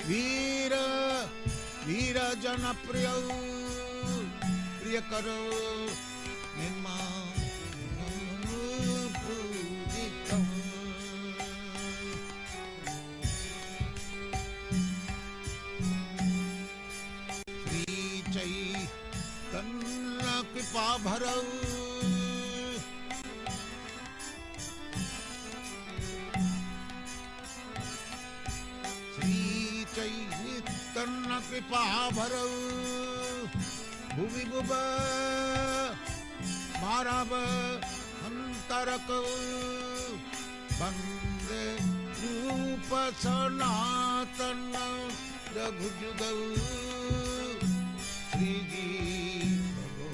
Veera, Veera Jana Priya, Priya Karo, Nirma, Pujitam. Sri Chaitanya Kripa Bharau, Sri Chaitanya Kripa Bharau, Bhuvi Bhuva Bharava Antarakau, Bande Rupa Sanatana Raghujugau, Sri Prabhu.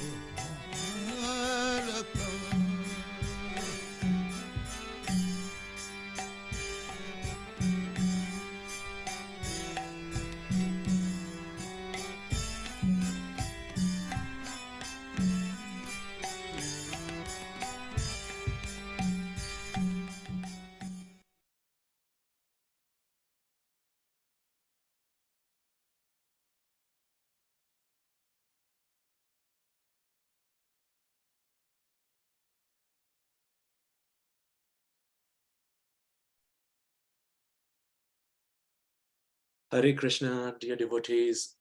Hare Krishna, dear devotees.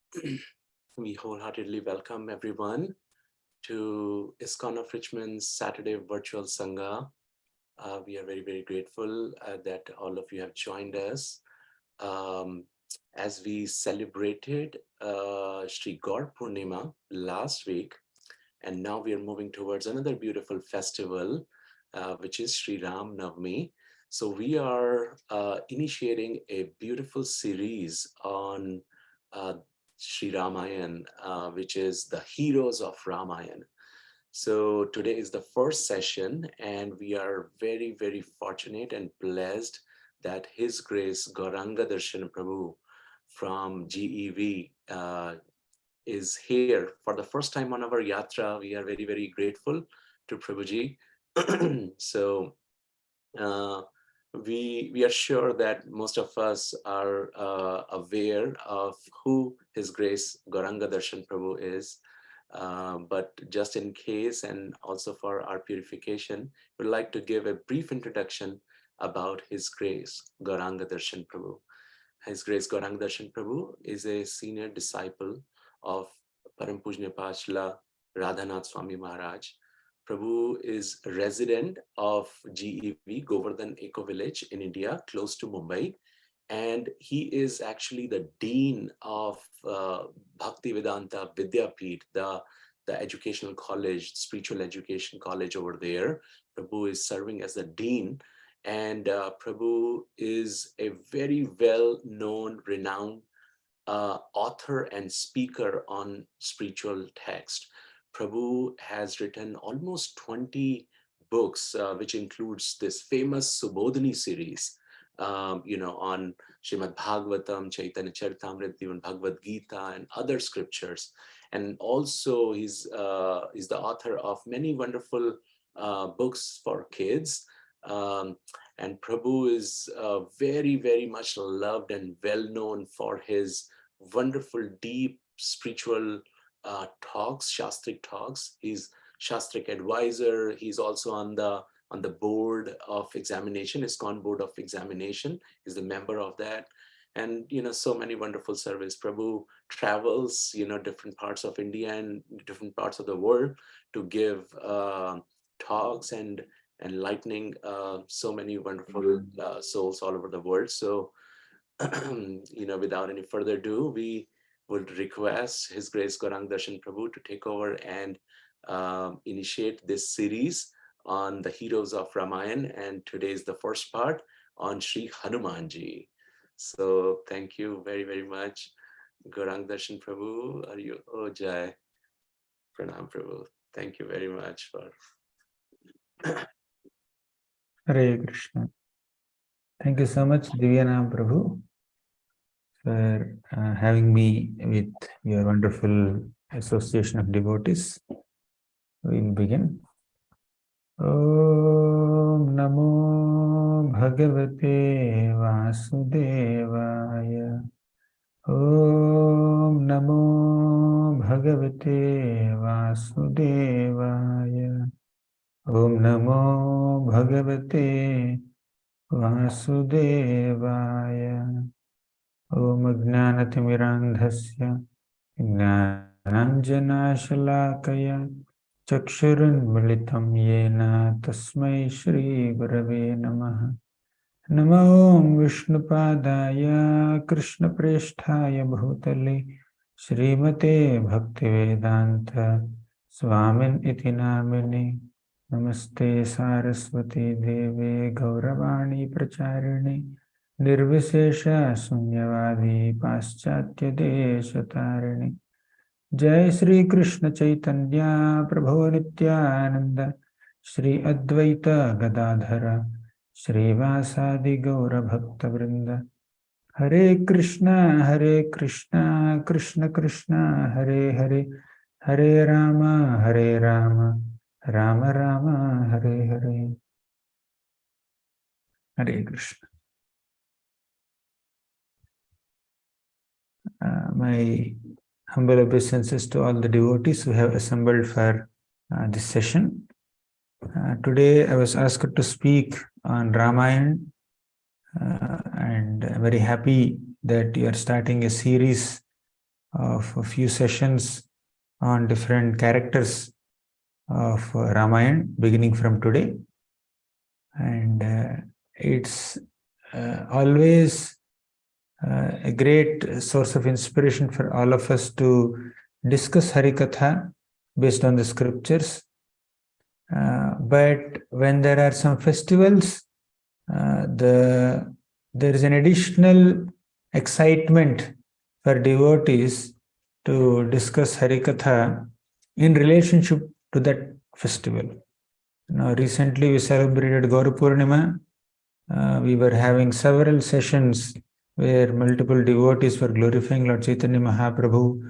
We wholeheartedly welcome everyone to ISKCON of Richmond's Saturday Virtual Sangha. We are very, very grateful that all of you have joined us as we celebrated Sri Gaur Purnima last week. And now we are moving towards another beautiful festival, which is Sri Ram Navami. So we are initiating a beautiful series on Sri Ramayan, which is the heroes of Ramayan. So today is the first session, and we are very, very fortunate and blessed that His Grace Gauranga Darshan Prabhu from GEV is here for the first time on our yatra. We are very, very grateful to Prabhuji. So we are sure that most of us are aware of who His Grace Gauranga Darshan Prabhu is. But just in case, and also for our purification, we'd like to give a brief introduction about His Grace Gauranga Darshan Prabhu. His Grace Gauranga Darshan Prabhu is a senior disciple of Param Pujnya Pachla Radhanath Swami Maharaj. Prabhu is a resident of GEV, Govardhan Eco Village in India, close to Mumbai. And he is actually the dean of Bhaktivedanta Vidyapith, the educational college, spiritual education college over there. Prabhu is serving as the dean. And Prabhu is a very well-known, renowned author and speaker on spiritual text. Prabhu has written almost 20 books, which includes this famous Subodhini series, on Srimad Bhagavatam, Chaitanya Charitamrita, even Bhagavad Gita, and other scriptures. And also he's the author of many wonderful books for kids. And Prabhu is very, very much loved and well known for his wonderful, deep spiritual talks, Shastric talks. He's Shastric advisor. He's also on the board of examination, ISKCON board of examination. He's a member of that. And, so many wonderful service. Prabhu travels, different parts of India and different parts of the world to give talks and enlightening so many wonderful souls all over the world. So, without any further ado, we would request His Grace Gauranga Darshan Prabhu to take over and initiate this series on the heroes of Ramayan. And today is the first part on Sri Hanumanji. So thank you very, very much. Gauranga Darshan Prabhu, are you? Oh, Jai. Pranam Prabhu. Thank you very much for. Hare Krishna. Thank you so much, Divyanam Prabhu, for having me with your wonderful association of devotees. We'll begin. Om Namo Bhagavate Vasudevaya Om Namo Bhagavate Vasudevaya. Om Namo Bhagavate Vasudevaya. Om Ajnanatimirandhasya Jnananjanashalakaya Chakshurunmilitam Yena Tasmai Shri Gurave Namaha. Namo Om Vishnupadaya Krishna Presthaya Bhutale Srimate Bhaktivedanta Swamin iti namine. Namaste Saraswati Deve Gauravani Pracharine Nirvishesha Sunyavadi Paschatya Deshatarine. Jai Shri Krishna Chaitanya Prabhu Nityananda Shri Advaita Gadadhara Shri Vasadi Gaura Bhakta Vrinda. Hare Krishna Krishna Krishna Hare Hare Hare Rama Rama Rama Hare Hare. Hare Krishna. My humble obeisances to all the devotees who have assembled for this session. Today I was asked to speak on Ramayana, and I'm very happy that you are starting a series of a few sessions on different characters of Ramayana beginning from today. And it's always a great source of inspiration for all of us to discuss Harikatha based on the scriptures. But when there are some festivals, there is an additional excitement for devotees to discuss Harikatha in relationship to that festival. Now, recently we celebrated Gaura Purnima. We were having several sessions where multiple devotees were glorifying Lord Chaitanya Mahaprabhu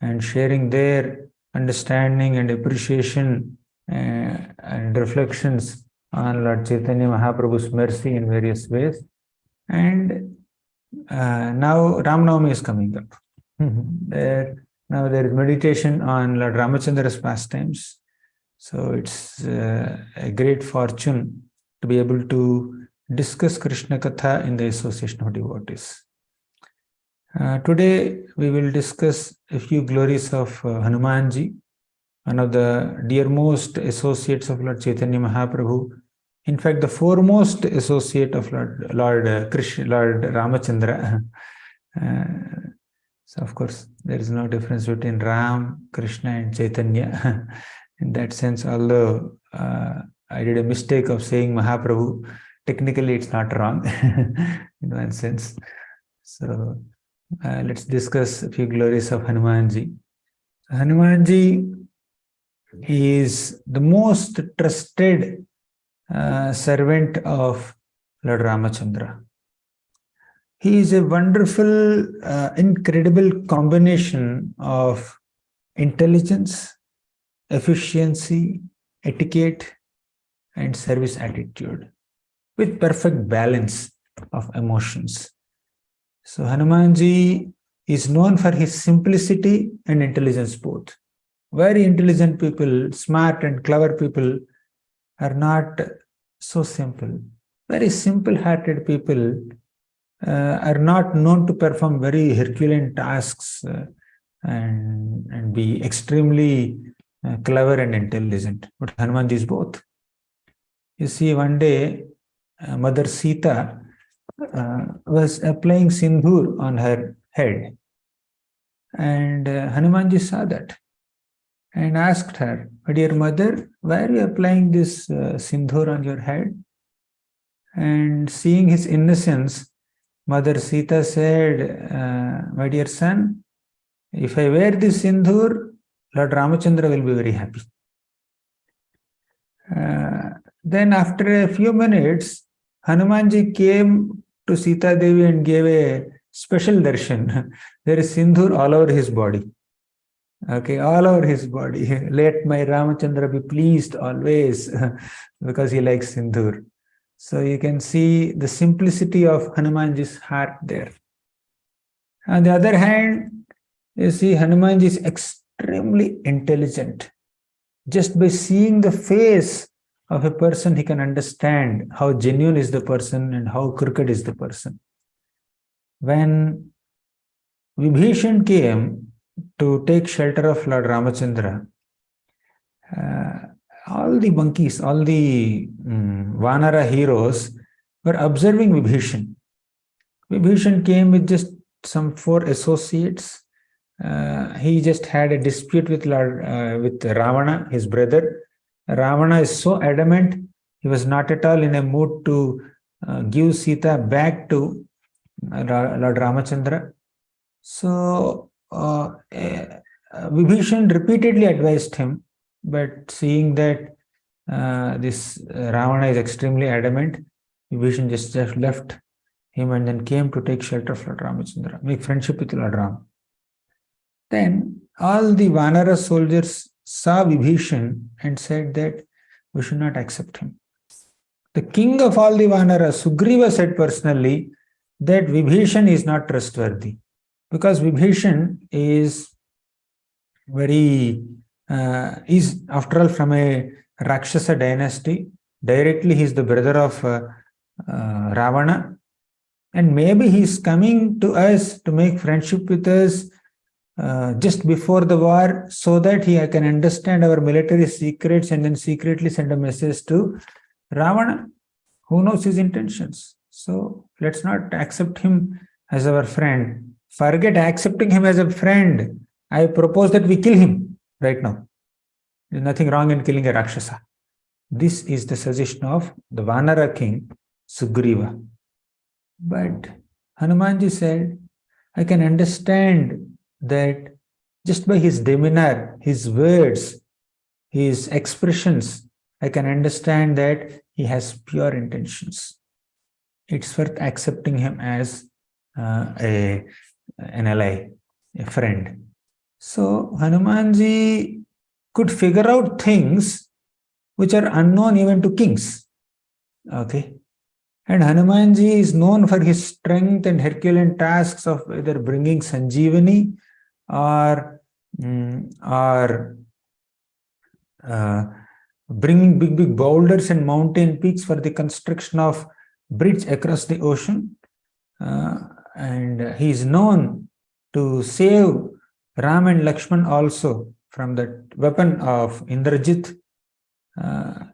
and sharing their understanding and appreciation and reflections on Lord Chaitanya Mahaprabhu's mercy in various ways. And now Ram Navami is coming up. Now there is meditation on Lord Ramachandra's pastimes. So it's a great fortune to be able to discuss Krishna Katha in the association of devotees. Today we will discuss a few glories of Hanumanji, one of the dearmost associates of Lord Chaitanya Mahaprabhu. In fact, the foremost associate of Lord Ramachandra. So of course, there is no difference between Ram, Krishna and Chaitanya. In that sense, although I did a mistake of saying Mahaprabhu, technically it's not wrong in one sense. So let's discuss a few glories of Hanumanji. Hanumanji is the most trusted servant of Lord Ramachandra. He is a wonderful, incredible combination of intelligence, efficiency, etiquette, and service attitude with perfect balance of emotions. So Hanumanji is known for his simplicity and intelligence both. Very intelligent people, smart and clever people are not so simple. Very simple-hearted people are not known to perform very Herculean tasks and be extremely clever and intelligent. But Hanumanji is both. You see, one day, Mother Sita was applying sindoor on her head. And Hanumanji saw that and asked her, "My dear mother, why are you applying this sindoor on your head?" And seeing his innocence, Mother Sita said, "My dear son, if I wear this sindoor, Lord Ramachandra will be very happy." Then after a few minutes, Hanumanji came to Sita Devi and gave a special darshan. There is sindoor all over his body. Okay, all over his body. Let my Ramachandra be pleased always because he likes sindoor. So you can see the simplicity of Hanumanji's heart there. On the other hand, you see, Hanumanji is extremely intelligent. Just by seeing the face of a person, he can understand how genuine is the person and how crooked is the person. When Vibhishan came to take shelter of Lord Ramachandra, all the monkeys, all the Vanara heroes were observing Vibhishan. Vibhishan came with just some 4 associates. He just had a dispute with Ravana, his brother. Ravana is so adamant, he was not at all in a mood to give Sita back to Lord Ramachandra. So Vibhishan repeatedly advised him, but seeing that this Ravana is extremely adamant, Vibhishan just left him and then came to take shelter of Lord Ramachandra, make friendship with Lord Ram. Then all the Vanara soldiers saw Vibhishan and said that we should not accept him. The king of all the Vanara, Sugriva, said personally that Vibhishan is not trustworthy, because Vibhishan is after all from a Rakshasa dynasty. Directly he is the brother of Ravana, and maybe he is coming to us to make friendship with us just before the war, so that he can understand our military secrets and then secretly send a message to Ravana. Who knows his intentions? So let's not accept him as our friend. Forget accepting him as a friend. I propose that we kill him right now. There's nothing wrong in killing a Rakshasa. This is the suggestion of the Vanara king, Sugriva. But Hanumanji said, I can understand that just by his demeanor, his words, his expressions, I can understand that he has pure intentions. It's worth accepting him as an ally, a friend. So Hanumanji could figure out things which are unknown even to kings. Okay. And Hanumanji is known for his strength and Herculean tasks of either bringing Sanjeevani or bringing big boulders and mountain peaks for the construction of bridge across the ocean. And he is known to save Ram and Lakshman also from that weapon of Indrajit.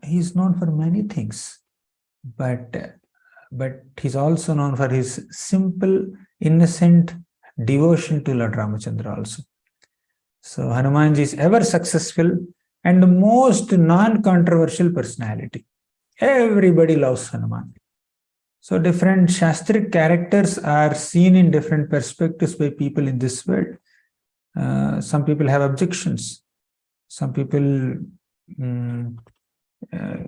He is known for many things, but he's also known for his simple, innocent devotion to Lord Ramachandra also. So Hanumanji is ever successful and the most non-controversial personality. Everybody loves Hanuman. So different Shastric characters are seen in different perspectives by people in this world. Some people have objections. Some people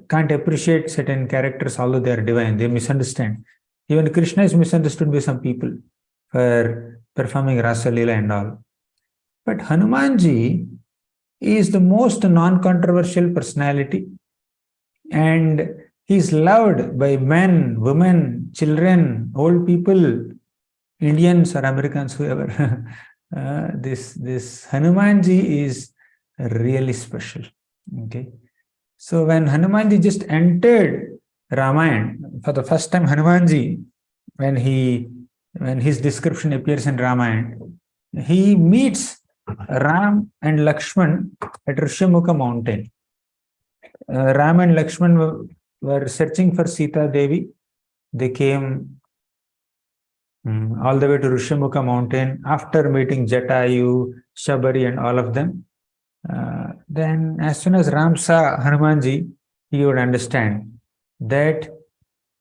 can't appreciate certain characters, although they are divine. They misunderstand. Even Krishna is misunderstood by some people for performing Rasa Leela and all. But Hanumanji is the most non-controversial personality, and he is loved by men, women, children, old people, Indians or Americans, whoever. This Hanumanji is really special. Okay. So when Hanumanji just entered Ramayana, for the first time Hanumanji, when his description appears in Ramayana, he meets Ram and Lakshman at Rishyamukha mountain. Ram and Lakshman were searching for Sita Devi. They came all the way to Rishyamukha mountain after meeting Jatayu, Shabari and all of them. Then as soon as Ram saw Hanumanji, he would understand that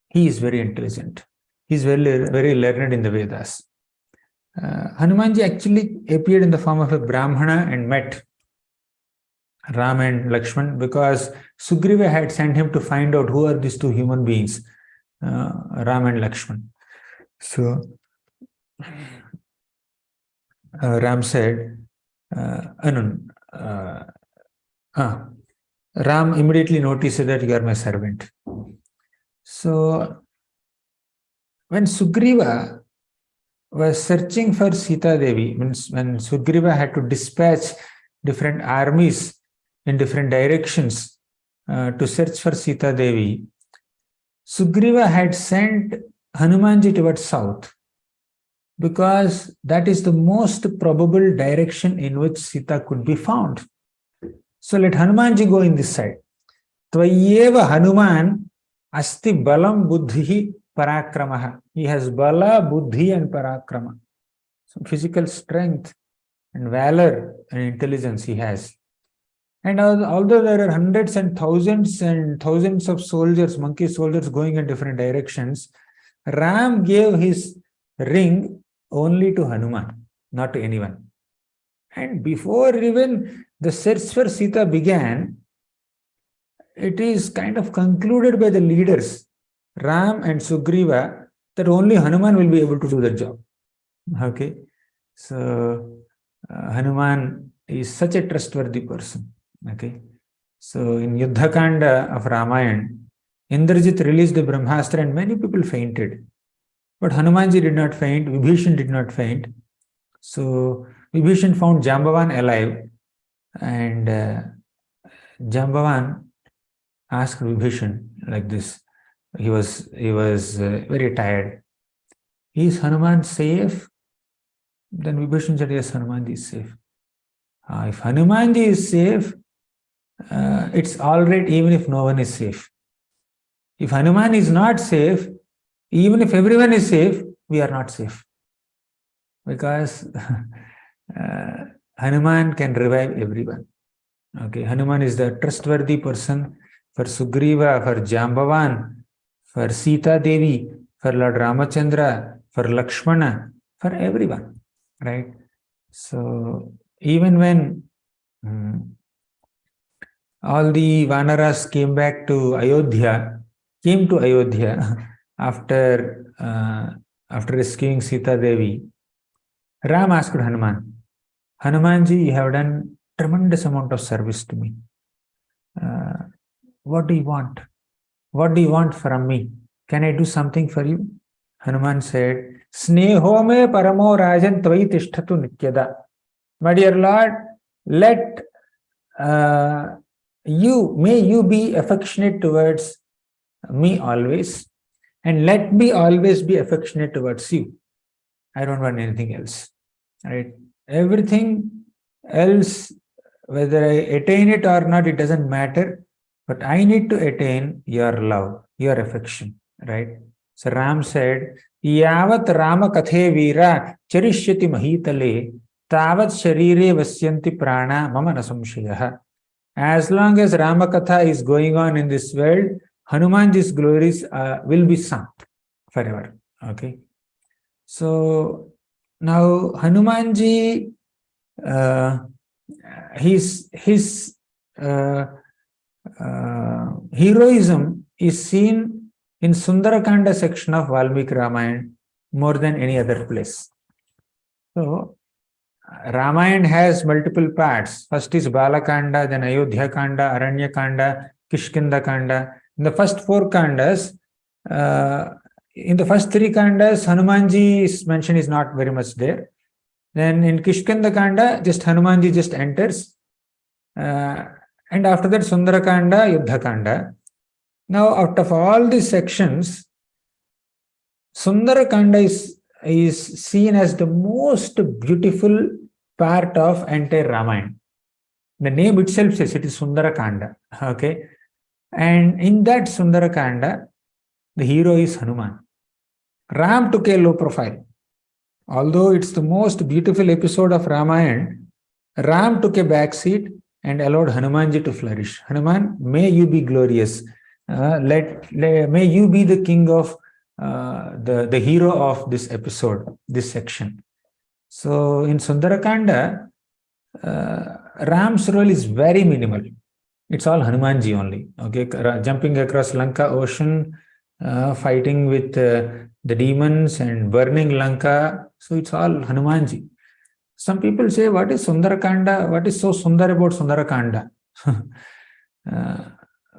he is very intelligent. He is very learned in the Vedas. Hanumanji actually appeared in the form of a Brahmana and met Ram and Lakshman because Sugriva had sent him to find out who are these two human beings, Ram and Lakshman. So Ram said, Ram immediately noticed that you are my servant. So when Sugriva was searching for Sita Devi, means when Sugriva had to dispatch different armies in different directions to search for Sita Devi, Sugriva had sent Hanumanji towards south because that is the most probable direction in which Sita could be found. So let Hanumanji go in this side. Tvayeva Hanuman asti balam buddhi parakramaha. He has bala, buddhi and parakrama. So physical strength and valor and intelligence he has. And although there are hundreds and thousands of soldiers, monkey soldiers going in different directions, Ram gave his ring only to Hanuman, not to anyone. And before even the search for Sita began, it is kind of concluded by the leaders, Ram and Sugriva, that only Hanuman will be able to do the job. Okay, so Hanuman is such a trustworthy person. Okay, so in Yuddha Kanda of Ramayana, Indrajit released the Brahmastra and many people fainted. But Hanumanji did not faint, Vibhishan did not faint. So Vibhishan found Jambavan alive, and Jambavan asked Vibhishan like this. He was very tired. Is Hanuman safe? Then Vibhishan said, yes, Hanumanji is safe. If Hanumanji is safe, it's all right even if no one is safe. If Hanuman is not safe, even if everyone is safe, we are not safe. Because Hanuman can revive everyone. Okay, Hanuman is the trustworthy person for Sugriva, for Jambavan, for Sita Devi, for Lord Ramachandra, for Lakshmana, for everyone. Right? So even when all the Vanaras came to Ayodhya after rescuing Sita Devi, Ram asked Hanuman, Hanumanji, you have done tremendous amount of service to me. What do you want? What do you want from me? Can I do something for you? Hanuman said, Sneho me paramo rajan tvai tishtatu nityada. My dear Lord, may you be affectionate towards me always, and let me always be affectionate towards you. I don't want anything else. Right? Everything else, whether I attain it or not, it doesn't matter. But I need to attain your love, your affection. Right? So Ram said, Yavat Rama Kathe Veera Charishyati Mahitale Tavat Sharire Vasyanti Prana Mama Nasamshayaha. As long as Ramakatha is going on in this world, Hanumanji's glories will be sung forever. Okay. So now Hanumanji, his heroism is seen in Sundarakanda section of Valmiki Ramayana more than any other place. So Ramayana has multiple parts. First is Balakanda, then Ayodhya Kanda, Aranya Kanda, Kishkinda Kanda. In the first four Kandas, in the first three Kandas, Hanumanji's mention is not very much there. Then in Kishkinda Kanda, just Hanumanji just enters. And after that, Sundarakanda, Yuddha Kanda. Now, out of all these sections, Sundarakanda is seen as the most beautiful part of entire Ramayana. The name itself says it is Sundarakanda. Okay. And in that Sundarakanda, the hero is Hanuman. Ram took a low profile. Although it's the most beautiful episode of Ramayana, Ram took a back seat and allowed Hanumanji to flourish. Hanuman, may you be glorious. May you be the king of the hero of this episode, this section. So in Sundarakanda, Ram's role is very minimal. It's all Hanumanji only. Okay, jumping across Lanka ocean, fighting with the demons and burning Lanka. So it's all Hanumanji. Some people say, what is Sundarakanda? What is so Sundar about Sundarakanda?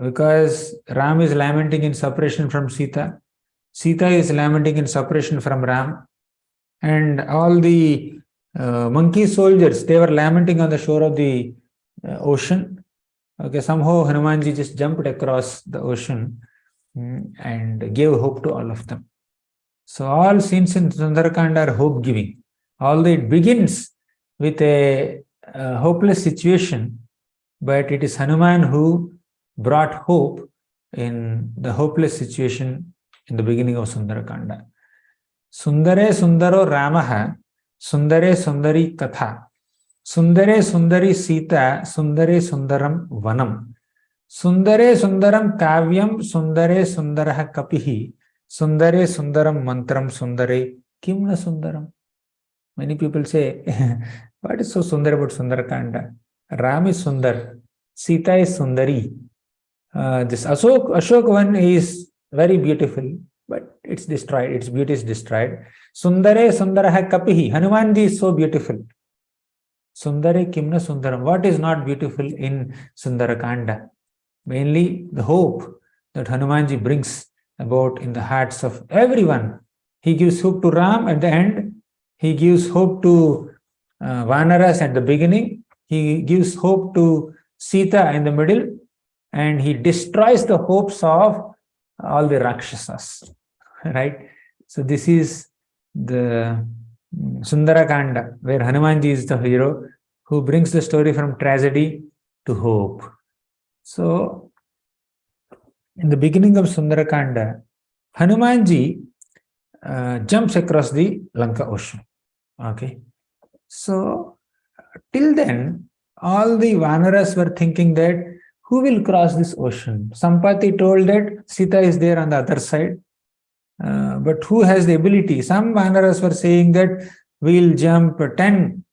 Because Ram is lamenting in separation from Sita. Sita is lamenting in separation from Ram. And all the monkey soldiers, they were lamenting on the shore of the ocean. Okay, somehow Hanumanji just jumped across the ocean and gave hope to all of them. So all scenes in Sundarakanda are hope-giving. Although it begins with a hopeless situation, but it is Hanuman who brought hope in the hopeless situation in the beginning of Sundarakanda. Sundare Sundaro Ramaha, Sundare Sundari Katha, Sundare Sundari Sita, Sundare Sundaram Vanam, Sundare Sundaram Kavyam, Sundare Sundaraha Kapihi, Sundare Sundaram Mantram, Sundare Kimna Sundaram. Many people say, what is so Sundar about Sundarakanda? Ram is Sundar, Sita is Sundari. This Ashok one is very beautiful, but it's destroyed, its beauty is destroyed. Sundare Sundaraha Kapihi, Hanumanji is so beautiful. Sundare Kimna Sundaram, what is not beautiful in Sundarakanda? Mainly the hope that Hanumanji brings about in the hearts of everyone. He gives hope to Ram at the end, he gives hope to Vanaras at the beginning, he gives hope to Sita in the middle, and he destroys the hopes of all the Rakshasas. Right? So this is the Sundarakanda, where Hanumanji is the hero who brings the story from tragedy to hope. So, in the beginning of Sundarakanda, Hanumanji jumps across the Lanka ocean. Okay. So, till then, all the Vanaras were thinking that who will cross this ocean? Sampati told that Sita is there on the other side. But who has the ability? Some Vanaras were saying that we'll jump 10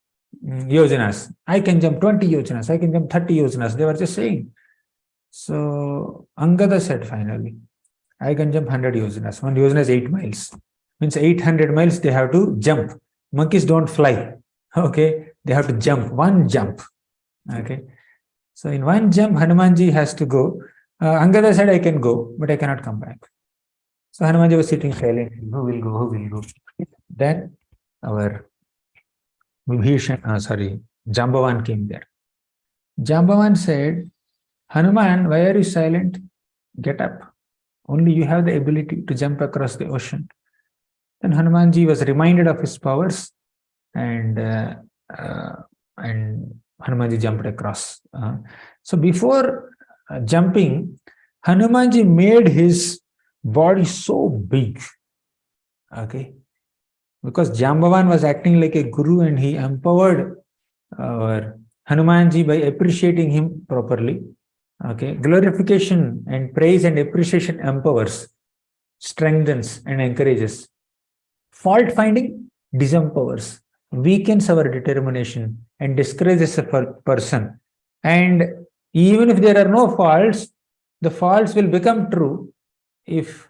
yojanas. I can jump 20 yojanas. I can jump 30 yojanas. They were just saying. So Angada said finally, I can jump 100 yojanas. 1 yojana is 8 miles. Means 800 miles they have to jump. Monkeys don't fly. Okay. They have to jump. One jump. Okay. So in one jump, Hanumanji has to go. Angada said, I can go, but I cannot come back. So Hanumanji was sitting silent. Who will go? Who will go? Then our Jambavan came there. Jambavan said, Hanuman, why are you silent? Get up. Only you have the ability to jump across the ocean. Then Hanumanji was reminded of his powers, and Hanumanji jumped across. So before jumping, Hanumanji made his body so big. Okay. Because Jambavan was acting like a guru and he empowered Hanumanji by appreciating him properly. Okay. Glorification and praise and appreciation empowers, strengthens and encourages. Fault finding disempowers, weakens our determination and discourages a person. And even if there are no faults, the faults will become true if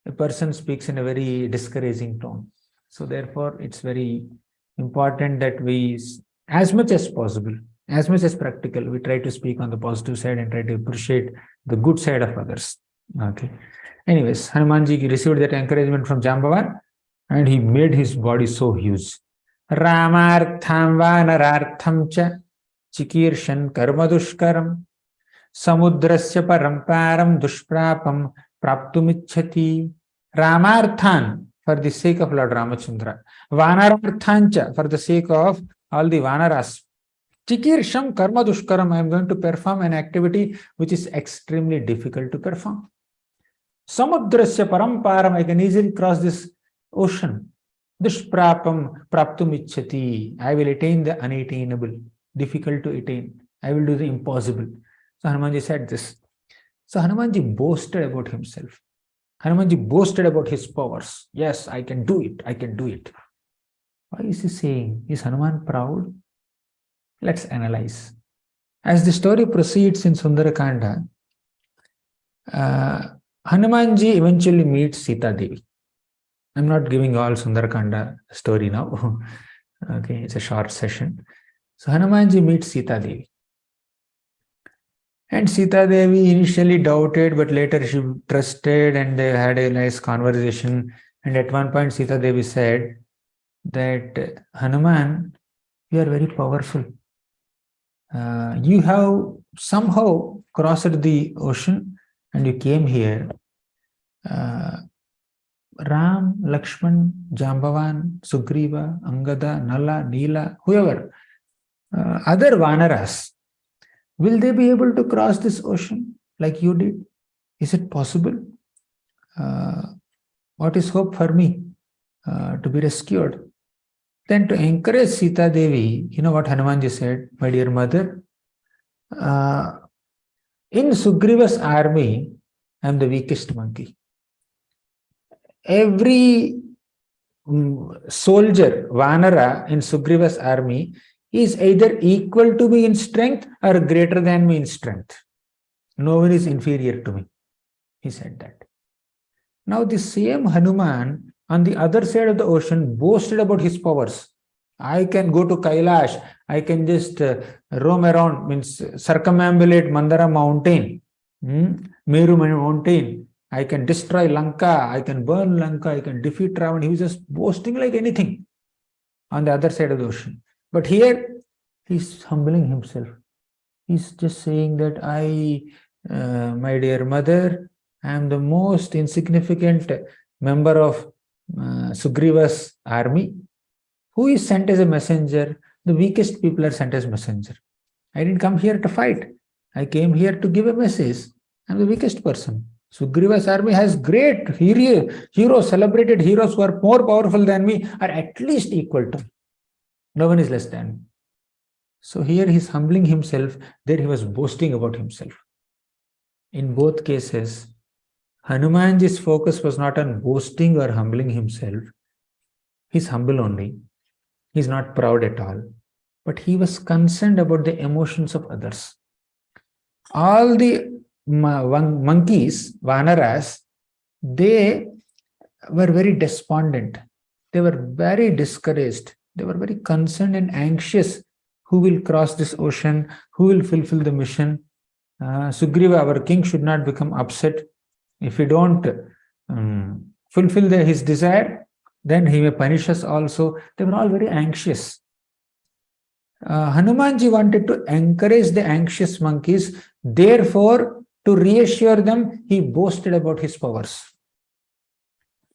a person speaks in a very discouraging tone. So therefore, it's very important that we, as much as possible, as much as practical, we try to speak on the positive side and try to appreciate the good side of others. Okay. Anyways, Hanumanji received that encouragement from Jambavan and he made his body so huge. Ramartham vanarartham cha chikirshan karmadushkaram samudrasya paramparam dushprapam praptumichhati. Ramarthan, for the sake of Lord Ramachandra. Vanararthancha, for the sake of all the Vanaras. Chikirsham karma dushkaram, I am going to perform an activity which is extremely difficult to perform. Samudrasya paramparam, I can easily cross this ocean. Dushprapam praptumichhati, I will attain the unattainable, difficult to attain. I will do the impossible. So Hanumanji said this. So Hanumanji boasted about himself. Hanumanji boasted about his powers. Yes, I can do it. I can do it. Why is he saying? Is Hanuman proud? Let's analyze. As the story proceeds in Sundarakanda, Hanumanji eventually meets Sita Devi. I'm not giving all Sundarakanda story now. Okay, it's a short session. So Hanumanji meets Sita Devi. And Sita Devi initially doubted, but later she trusted and they had a nice conversation. And at one point, Sita Devi said that Hanuman, you are very powerful. You have somehow crossed the ocean and you came here. Ram, Lakshman, Jambavan, Sugriva, Angada, Nala, Neela, whoever, other Vanaras, will they be able to cross this ocean like you did? Is it possible? What is hope for me to be rescued? Then to encourage Sita Devi, you know what Hanumanji said, my dear mother, in Sugriva's army, I am the weakest monkey. Every soldier, Vanara in Sugriva's army is either equal to me in strength or greater than me in strength. No one is inferior to me. He said that. Now the same Hanuman on the other side of the ocean boasted about his powers. I can go to Kailash, I can just roam around, means circumambulate Mandara mountain, Meru mountain, I can destroy Lanka, I can burn Lanka, I can defeat Ravan. He was just boasting like anything on the other side of the ocean. But here, he's humbling himself. He's just saying that my dear mother, I am the most insignificant member of Sugriva's army. Who is sent as a messenger? The weakest people are sent as messenger. I didn't come here to fight. I came here to give a message. I'm the weakest person. Sugriva's army has great heroes, celebrated heroes who are more powerful than me, are at least equal to me. No one is less than me. So here he's humbling himself, there he was boasting about himself. In both cases, Hanumanji's focus was not on boasting or humbling himself. He's humble only. He's not proud at all. But he was concerned about the emotions of others. All the monkeys, Vanaras, they were very despondent. They were very discouraged. They were very concerned and anxious. Who will cross this ocean? Who will fulfill the mission? Sugriva, our king, should not become upset. If we don't fulfill his desire, then he may punish us also. They were all very anxious. Hanumanji wanted to encourage the anxious monkeys. Therefore, to reassure them, he boasted about his powers.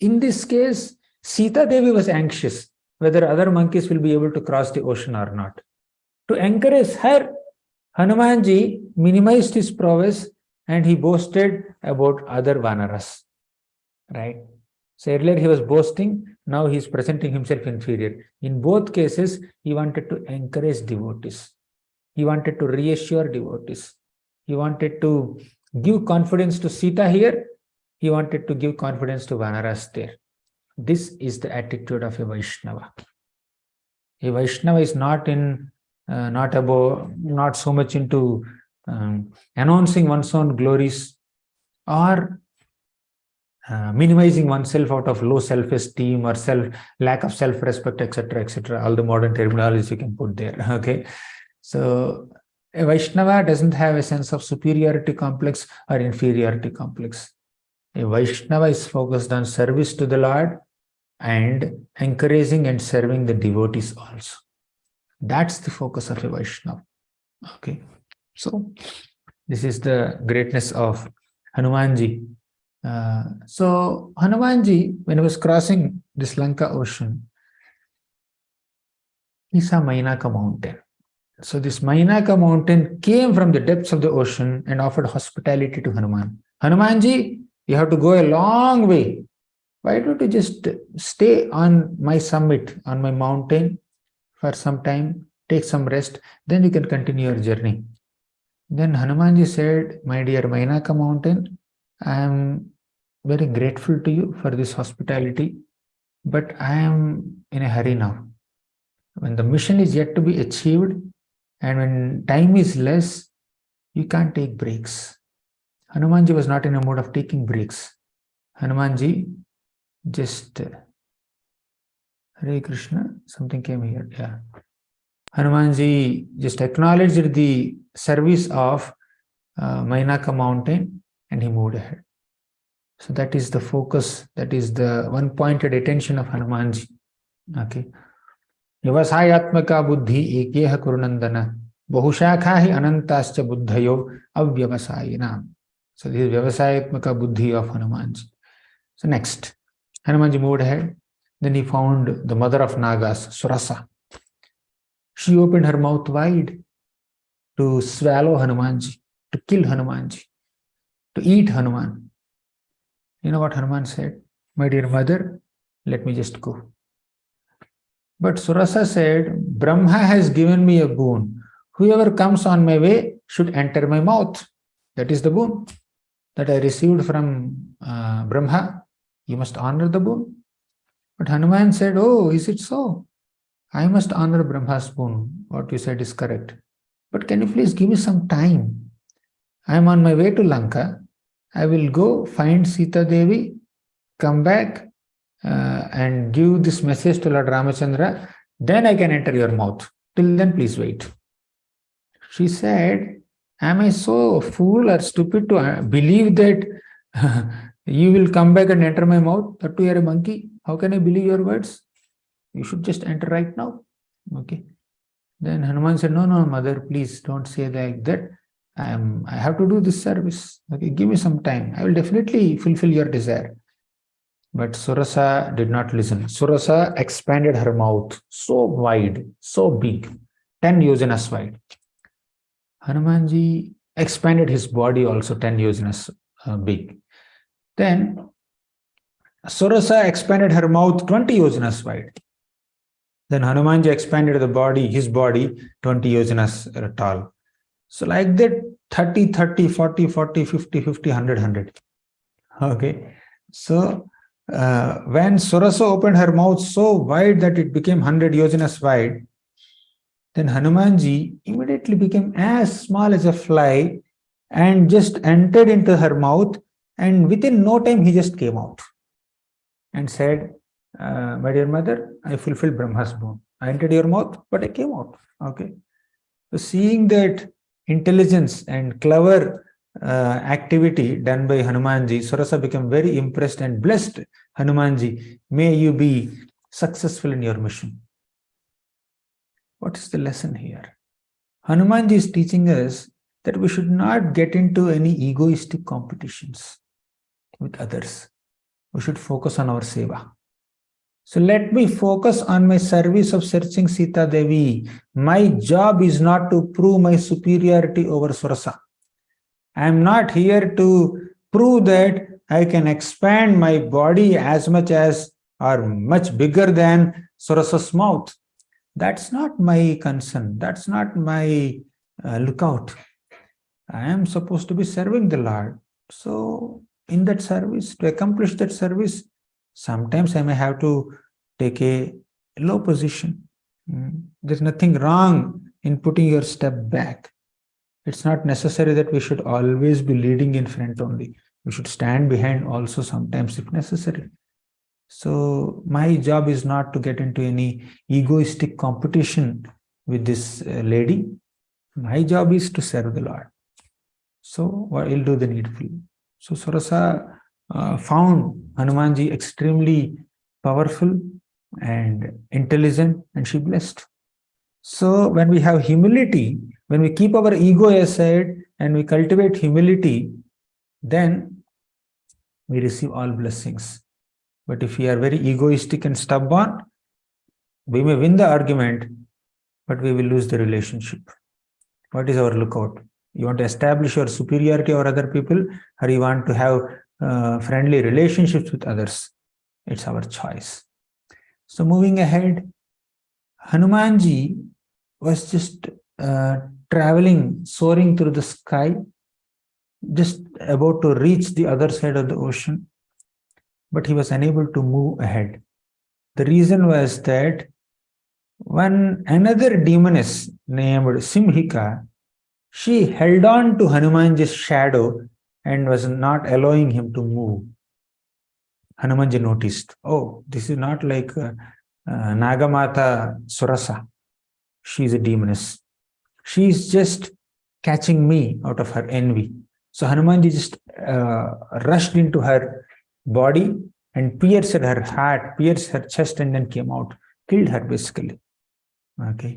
In this case, Sita Devi was anxious whether other monkeys will be able to cross the ocean or not. To encourage her, Hanumanji minimized his prowess and he boasted about other Vanaras. Right? So earlier he was boasting, now he is presenting himself inferior. In both cases, he wanted to encourage devotees. He wanted to reassure devotees. He wanted to give confidence to Sita here. He wanted to give confidence to Vanaras there. This is the attitude of a Vaishnava. A Vaishnava is not so much into announcing one's own glories or minimizing oneself out of low self-esteem or lack of self-respect, etc., etc. All the modern terminology you can put there. Okay, so a Vaishnava doesn't have a sense of superiority complex or inferiority complex. A Vaishnava is focused on service to the Lord and encouraging and serving the devotees also. That's the focus of a Vaishnava. Okay, so this is the greatness of Hanumanji. So Hanumanji, when he was crossing this Lanka ocean, he saw Mainaka mountain. So this Mainaka mountain came from the depths of the ocean and offered hospitality to Hanuman. Hanumanji, you have to go a long way. Why don't you just stay on my summit, on my mountain for some time, take some rest, then you can continue your journey. Then Hanumanji said, my dear Mainaka mountain, I am very grateful to you for this hospitality, but I am in a hurry now. When the mission is yet to be achieved and when time is less, you can't take breaks. Hanumanji was not in a mood of taking breaks. Hanumanji just, Hare Krishna, something came here, yeah. Hanumanji just acknowledged the service of Mainaka mountain and he moved ahead. So that is the focus, that is the one-pointed attention of Hanumanji. Okay. Vyavasayatmaka buddhi ekyeha kurunandana bahusakha hi anantascha buddhayo avyavasayina. So this is Vyavasayatmaka buddhi of Hanumanji. So next, Hanumanji moved ahead. Then he found the mother of Nagas, Surasa. She opened her mouth wide to swallow Hanumanji, to kill Hanumanji, to eat Hanuman. You know what Hanuman said? My dear mother, let me just go. But Surasa said, Brahma has given me a boon. Whoever comes on my way should enter my mouth. That is the boon that I received from Brahma. You must honor the boon. But Hanuman said, oh, is it so? I must honor Brahma's boon. What you said is correct. But can you please give me some time? I am on my way to Lanka. I will go find Sita Devi, come back and give this message to Lord Ramachandra. Then I can enter your mouth. Till then, please wait. She said, am I so fool or stupid to believe that you will come back and enter my mouth? That too, you are a monkey. How can I believe your words? You should just enter right now. Okay. Then Hanuman said, no, mother, please don't say like that. I have to do this service. Okay, give me some time. I will definitely fulfill your desire. But Surasa did not listen. Surasa expanded her mouth so wide, so big, 10 yojanas wide. Hanumanji expanded his body also 10 yojanas big. Then Surasa expanded her mouth 20 yojanas wide. Then Hanumanji expanded his body 20 yojanas tall. So like that, 30, 30, 40, 40, 50, 50, 100, 100. Okay. So when Surasa opened her mouth so wide that it became 100 yojanas wide, then Hanumanji immediately became as small as a fly and just entered into her mouth, and within no time he just came out and said, my dear mother, I fulfilled Brahma's boon. I entered your mouth, but I came out. Okay. So seeing that intelligence and clever activity done by Hanumanji, Surasa became very impressed and blessed Hanumanji. May you be successful in your mission. What is the lesson here? Hanumanji is teaching us that we should not get into any egoistic competitions with others. We should focus on our seva. So let me focus on my service of searching Sita Devi. My job is not to prove my superiority over Surasa. I am not here to prove that I can expand my body as much as or much bigger than Surasa's mouth. That's not my concern. That's not my lookout. I am supposed to be serving the Lord. So in that service, to accomplish that service, sometimes I may have to take a low position. There's nothing wrong in putting your step back. It's not necessary that we should always be leading in front only. We should stand behind also sometimes if necessary. So my job is not to get into any egoistic competition with this lady. My job is to serve the Lord. So I will do the needful. So Surasa found Hanumanji extremely powerful and intelligent, and she blessed. So when we have humility, when we keep our ego aside and we cultivate humility, then we receive all blessings. But if we are very egoistic and stubborn, we may win the argument, but we will lose the relationship. What is our lookout? You want to establish your superiority over other people, or you want to have friendly relationships with others? It's our choice. So moving ahead, Hanumanji was just traveling, soaring through the sky, just about to reach the other side of the ocean, but he was unable to move ahead. The reason was that when another demoness named Simhika, she held on to Hanumanji's shadow and was not allowing him to move. Hanumanji noticed, oh, this is not like Nagamata Surasa. She is a demoness. She is just catching me out of her envy. So Hanumanji just rushed into her body and pierced her heart, pierced her chest, and then came out. killed her basically. Okay.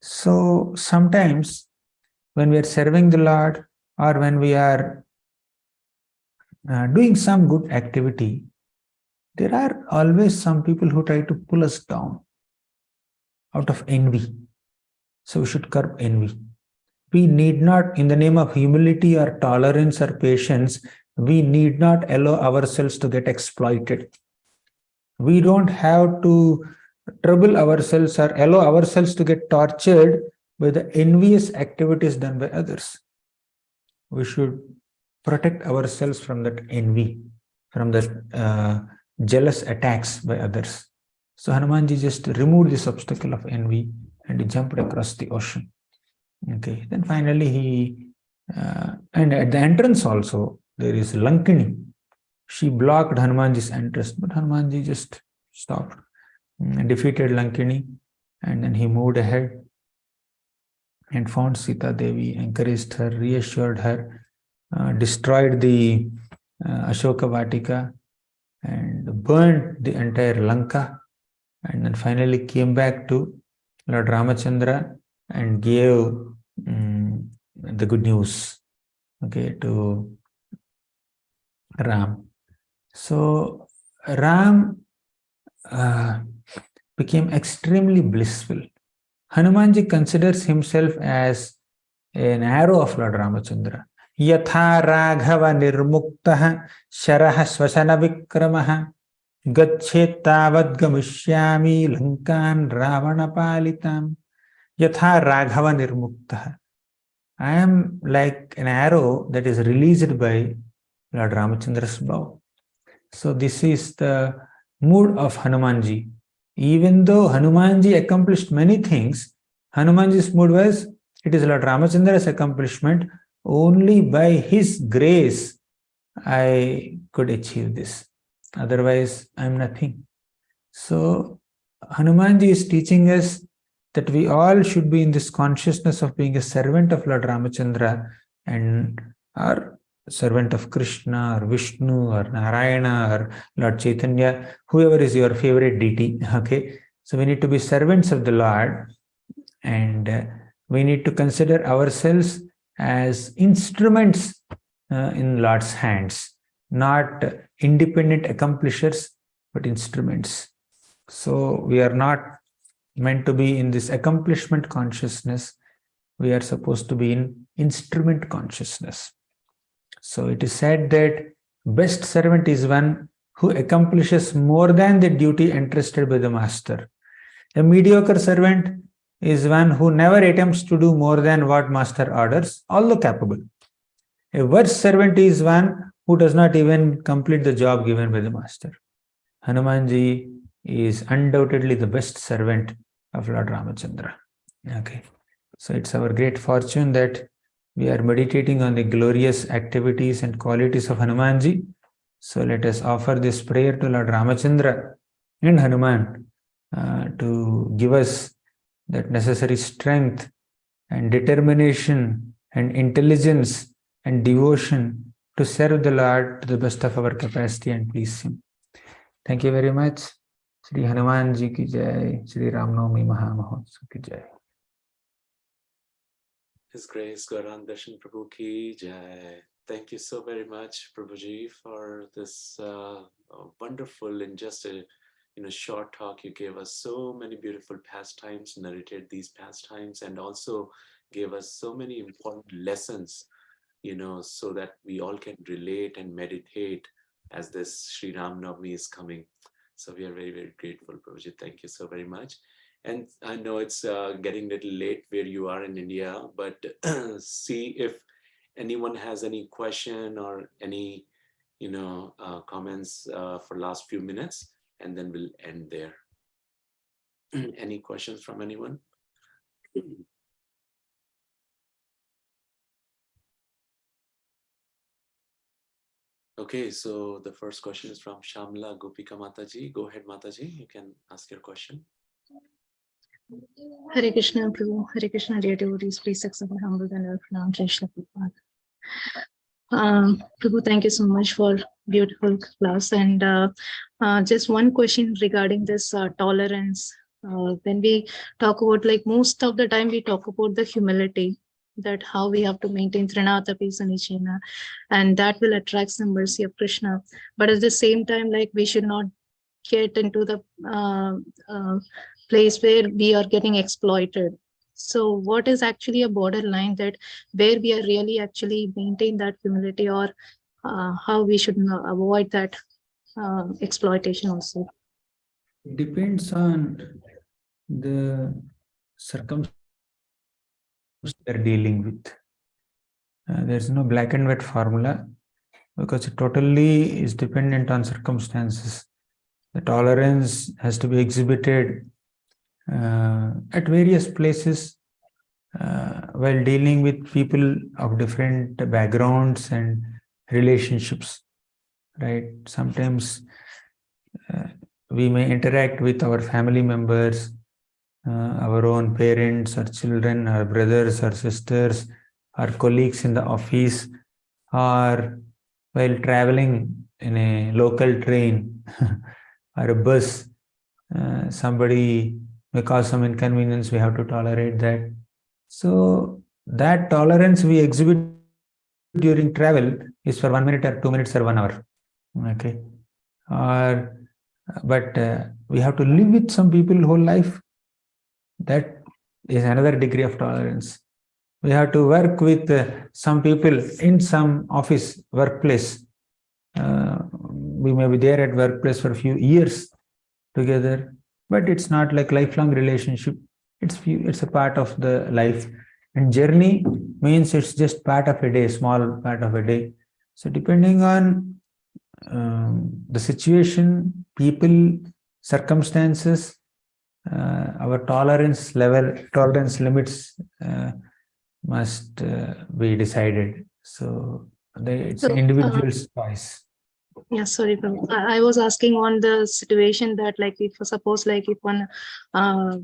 So sometimes when we are serving the Lord, or when we are doing some good activity, there are always some people who try to pull us down out of envy. So we should curb envy. We need not, in the name of humility or tolerance or patience, we need not allow ourselves to get exploited. We don't have to trouble ourselves or allow ourselves to get tortured by the envious activities done by others. We should protect ourselves from that envy, from the jealous attacks by others. So Hanumanji just removed this obstacle of envy and he jumped across the ocean. Okay, then finally he, and at the entrance also, there is Lankini. She blocked Hanumanji's entrance, but Hanumanji just stopped and defeated Lankini, and then he moved ahead and found Sita Devi, encouraged her, reassured her, destroyed the Ashoka Vatika and burned the entire Lanka, and then finally came back to Lord Ramachandra and gave the good news, okay, to Ram. So Ram became extremely blissful. Hanumanji considers himself as an arrow of Lord Ramachandra. Yatha Raghava Nirmuktah Sharaha Swasana Vikramaha Gachet Tavad Gamishyami Lankan Ravana Palitam. Yatha Raghava Nirmuktah. I am like an arrow that is released by Lord Ramachandra's bow. So this is the mood of Hanumanji. Even though Hanumanji accomplished many things, Hanumanji's mood was, it is Lord Ramachandra's accomplishment. Only by his grace I could achieve this. Otherwise, I am nothing. So Hanumanji is teaching us that we all should be in this consciousness of being a servant of Lord Ramachandra and our servant of Krishna or Vishnu or Narayana or Lord Chaitanya, whoever is your favorite deity. Okay, so we need to be servants of the Lord, and we need to consider ourselves as instruments in Lord's hands, not independent accomplishers, but instruments. So we are not meant to be in this accomplishment consciousness. We are supposed to be in instrument consciousness. So it is said that best servant is one who accomplishes more than the duty entrusted by the master. A mediocre servant is one who never attempts to do more than what master orders, although capable. A worst servant is one who does not even complete the job given by the master. Hanumanji is undoubtedly the best servant of Lord Ramachandra. Okay, so it's our great fortune that we are meditating on the glorious activities and qualities of Hanumanji. So let us offer this prayer to Lord Ramachandra and Hanuman to give us that necessary strength and determination and intelligence and devotion to serve the Lord to the best of our capacity and please Him. Thank you very much. Shri Hanuman Ji ki jai, Shri Ram Navami Maha Mahotsav ki jai. His Grace Gauranga Darshan Prabhu ki jai. Thank you so very much, Prabhuji, for this wonderful and just a short talk. You gave us so many beautiful pastimes, narrated these pastimes, and also gave us so many important lessons, so that we all can relate and meditate as this Sri Ram Navami is coming. So we are very, very grateful, Prabhuji. Thank you so very much. And I know it's getting a little late where you are in India, but see if anyone has any question or any, comments for last few minutes, and then we'll end there. Any questions from anyone? Okay, so the first question is from Shamla Gopika Mataji. Go ahead, Mataji. You can ask your question. Hare Krishna, Prabhu. Hare Krishna, dear devotees. Please accept my humble and pronounce Krishna Prabhupada. Prabhu, thank you so much for beautiful class. And Just one question regarding this tolerance. When we talk about, like, most of the time we talk about the humility, that how we have to maintain Trinata peace and Nichena, and that will attract the mercy of Krishna. But at the same time, like, we should not get into the place where we are getting exploited. So what is actually a borderline, that where we are really actually maintain that humility, or how we should avoid that exploitation also? It depends on the circumstances they're dealing with. There's no black and white formula, because it totally is dependent on circumstances. The tolerance has to be exhibited at various places while dealing with people of different backgrounds and relationships, right? Sometimes we may interact with our family members, our own parents or children, our brothers or sisters, our colleagues in the office, or while traveling in a local train or a bus. Somebody may cause some inconvenience, we have to tolerate that. So that tolerance we exhibit during travel is for 1 minute or 2 minutes or 1 hour. Okay. But we have to live with some people whole life. That is another degree of tolerance. We have to work with some people in some office, workplace. We may be there at workplace for a few years together, but it's not like lifelong relationship. It's a part of the life. And journey means it's just part of a day, small part of a day. So depending on the situation, people, circumstances, our tolerance limits must be decided. So it's an individual's choice. Yeah, sorry, Prabhu. I was asking on the situation that, like, if suppose, like, if one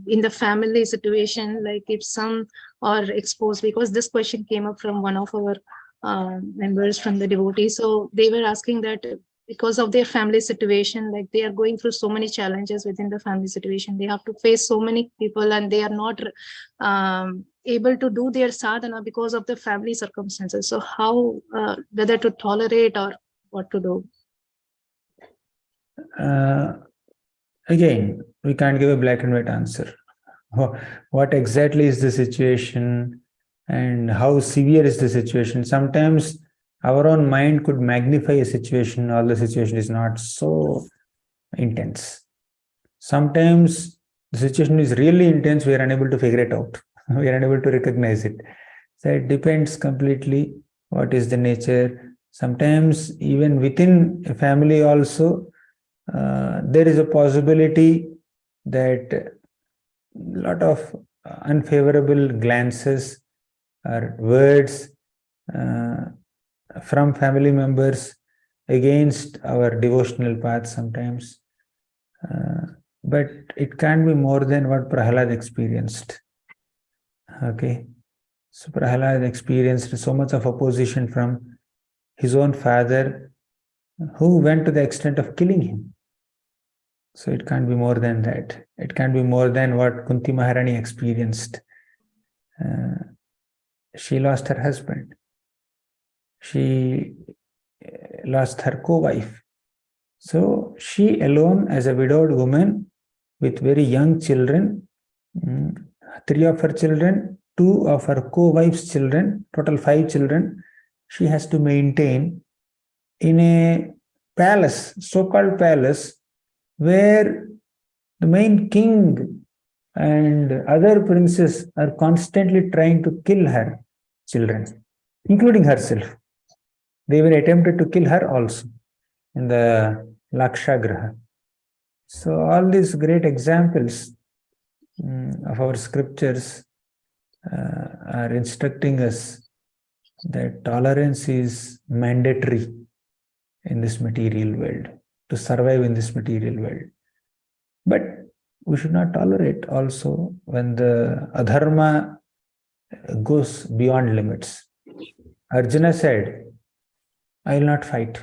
in the family situation, like, if some are exposed, because this question came up from one of our members from the devotees. So they were asking that because of their family situation, like, they are going through so many challenges within the family situation. They have to face so many people, and they are not able to do their sadhana because of the family circumstances. So how, whether to tolerate or what to do? Again, we can't give a black and white answer. What exactly is the situation and how severe is the situation? Sometimes our own mind could magnify a situation, all the situation is not so intense. Sometimes the situation is really intense, we are unable to figure it out. We are unable to recognize it. So it depends completely what is the nature. Sometimes even within a family also, there is a possibility that a lot of unfavorable glances or words from family members against our devotional path sometimes. But it can't be more than what Prahalad experienced. Okay. So Prahalad experienced so much of opposition from his own father, who went to the extent of killing him. So it can't be more than that. It can't be more than what Kunti Maharani experienced. She lost her husband. She lost her co-wife. So she alone, as a widowed woman with very young children, 3 of her children, 2 of her co-wife's children, total 5 children, she has to maintain in a palace, so-called palace, where the main king and other princes are constantly trying to kill her children, including herself. They were attempted to kill her also in the Lakshagraha. So all these great examples of our scriptures are instructing us that tolerance is mandatory in this material world, to survive in this material world. But we should not tolerate also when the adharma goes beyond limits. Arjuna said, I will not fight.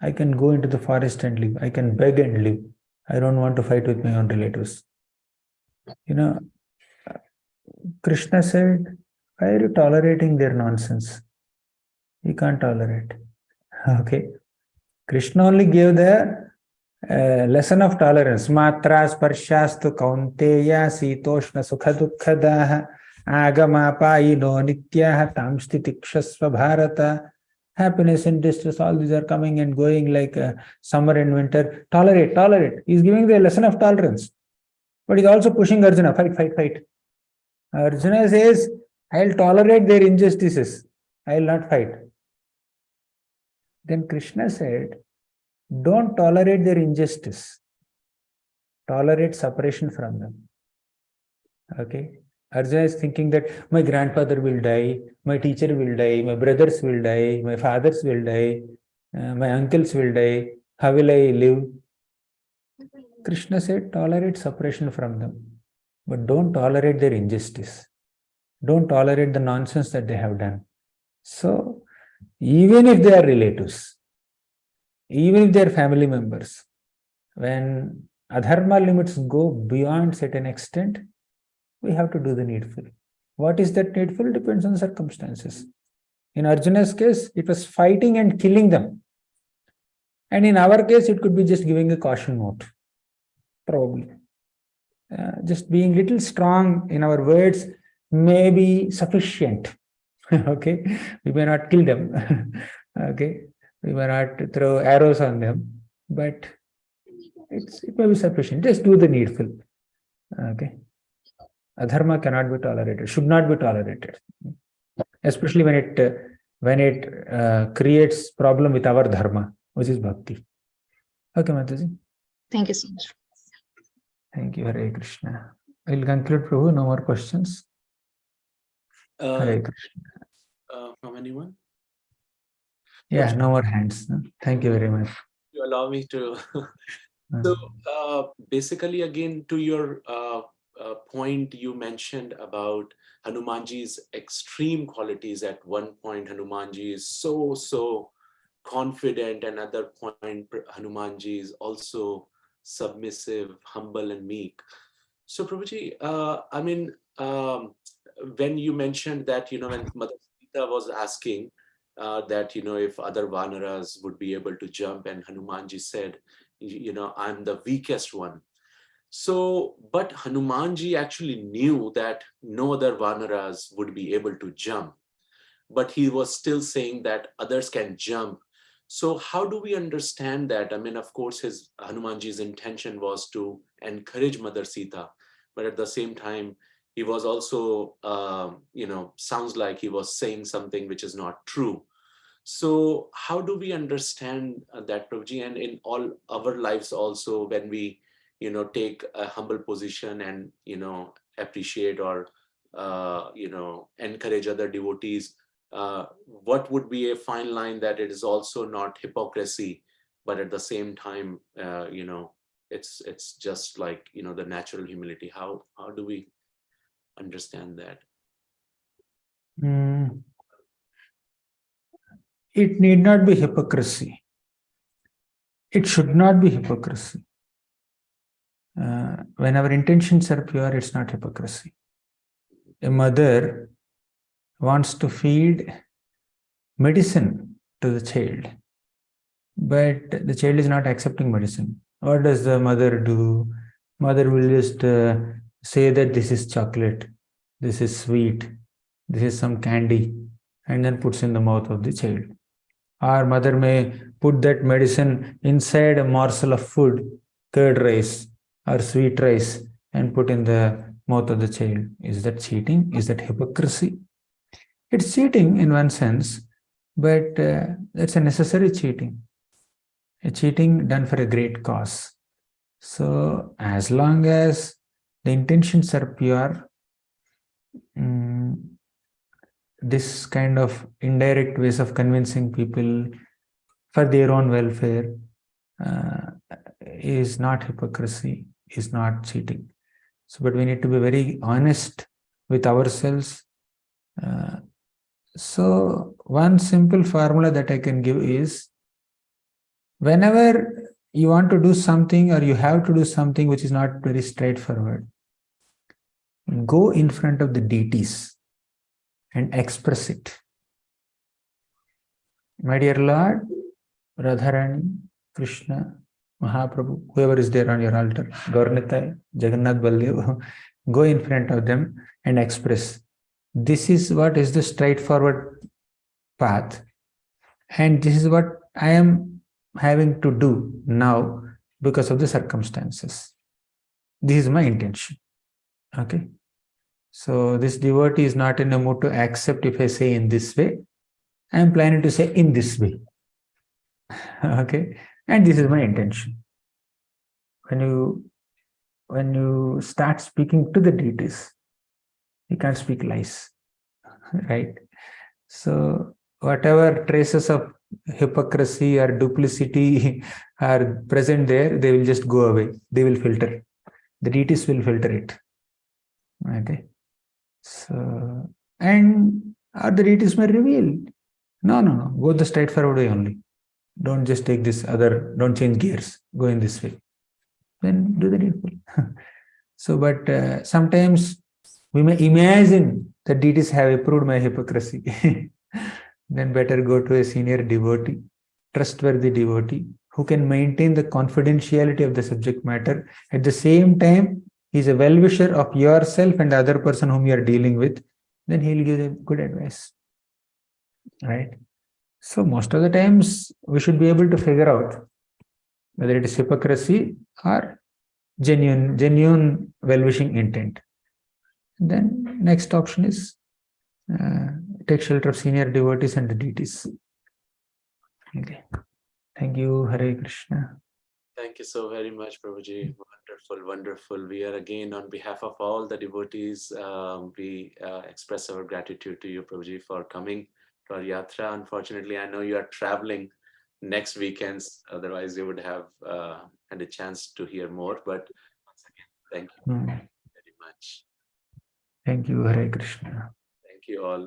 I can go into the forest and live. I can beg and live. I don't want to fight with my own relatives. Krishna said, why are you tolerating their nonsense? You can't tolerate. Okay. Krishna only gave the lesson of tolerance. Matra sparshastu kaunteya sitoshna sukha dukkhadah agama payino nityah tamsti tikshasva bharata. Happiness and distress, all these are coming and going like summer and winter. Tolerate. He's giving the lesson of tolerance. But he's also pushing Arjuna, fight. Arjuna says, I'll tolerate their injustices. I'll not fight. Then Krishna said, don't tolerate their injustice. Tolerate separation from them. Okay? Arjuna is thinking that my grandfather will die, my teacher will die, my brothers will die, my fathers will die, my uncles will die. How will I live? Krishna said, tolerate separation from them. But don't tolerate their injustice. Don't tolerate the nonsense that they have done. So, even if they are relatives, even if they are family members, when adharma limits go beyond certain extent, we have to do the needful. What is that needful? Depends on circumstances. In Arjuna's case, it was fighting and killing them. And in our case, it could be just giving a caution note. Probably. Just being little strong in our words may be sufficient. Okay? We may not kill them. Okay? We may not throw arrows on them. But it may be sufficient. Just do the needful. Okay? Adharma cannot be tolerated, should not be tolerated, especially when it creates problem with our dharma, which is bhakti. Okay, Mataji. Thank you so much. Thank you, Hare Krishna. We'll conclude, Prabhu. No more questions. Hare Krishna. From anyone? Yeah, no more hands. No? Thank you very much. You allow me to. So basically, again, to your point you mentioned about Hanumanji's extreme qualities. At one point, Hanumanji is so confident, and other point, Hanumanji is also submissive, humble, and meek. So, Prabhuji, when you mentioned that, when Mother Sita was asking that, if other Vanaras would be able to jump, and Hanumanji said, I'm the weakest one. So, but Hanumanji actually knew that no other Vanaras would be able to jump, but he was still saying that others can jump. So how do we understand that? Of course, Hanumanji's intention was to encourage Mother Sita, but at the same time, he was also, sounds like he was saying something which is not true. So how do we understand that, Prabhuji? And in all our lives also, when we take a humble position and, appreciate or, encourage other devotees, what would be a fine line that it is also not hypocrisy, but at the same time, it's just like, the natural humility. How do we understand that? It need not be hypocrisy. It should not be hypocrisy. When our intentions are pure, it's not hypocrisy. A mother wants to feed medicine to the child, but the child is not accepting medicine. What does the mother do? Mother will just say that this is chocolate, this is sweet, this is some candy, and then puts in the mouth of the child. Our mother may put that medicine inside a morsel of food, curd rice or sweet rice, and put in the mouth of the child. Is that cheating? Is that hypocrisy? It's cheating in one sense, but it's a necessary cheating. A cheating done for a great cause. So as long as the intentions are pure, this kind of indirect ways of convincing people for their own welfare is not hypocrisy, is not cheating. So, but we need to be very honest with ourselves. So one simple formula that I can give is, Whenever you want to do something or you have to do something which is not very straightforward, go in front of the deities and express it. My dear Lord, Radharani, Krishna, Mahaprabhu, whoever is there on your altar, Gauranga, Jagannath Baldev, go in front of them and express. This is what is the straightforward path. And this is what I am having to do now because of the circumstances. This is my intention. Okay. So this devotee is not in a mood to accept if I say in this way. I am planning to say in this way. Okay. And this is my intention. When you start speaking to the deities, you can't speak lies. Right? So whatever traces of hypocrisy or duplicity are present there, they will just go away. They will filter. The deities will filter it. Okay. So, and the deities may reveal. No. Go the straightforward way only. Don't just take this other, don't change gears. Go in this way. Then do the needful. So, but sometimes we may imagine that deities have approved my hypocrisy. Then better go to a senior devotee, trustworthy devotee, who can maintain the confidentiality of the subject matter. At the same time, he is a well-wisher of yourself and the other person whom you are dealing with. Then he will give them good advice. Right? So most of the times, we should be able to figure out whether it is hypocrisy or genuine well-wishing intent. Then next option is take shelter of senior devotees and the deities. Okay. Thank you, Hare Krishna. Thank you so very much, Prabhuji. Wonderful, wonderful. We are again on behalf of all the devotees, we express our gratitude to you, Prabhuji, for coming to our yatra. Unfortunately, I know you are traveling next weekends. Otherwise, you would have had a chance to hear more. But once again, thank you very much. Thank you, Hare Krishna. Thank you all.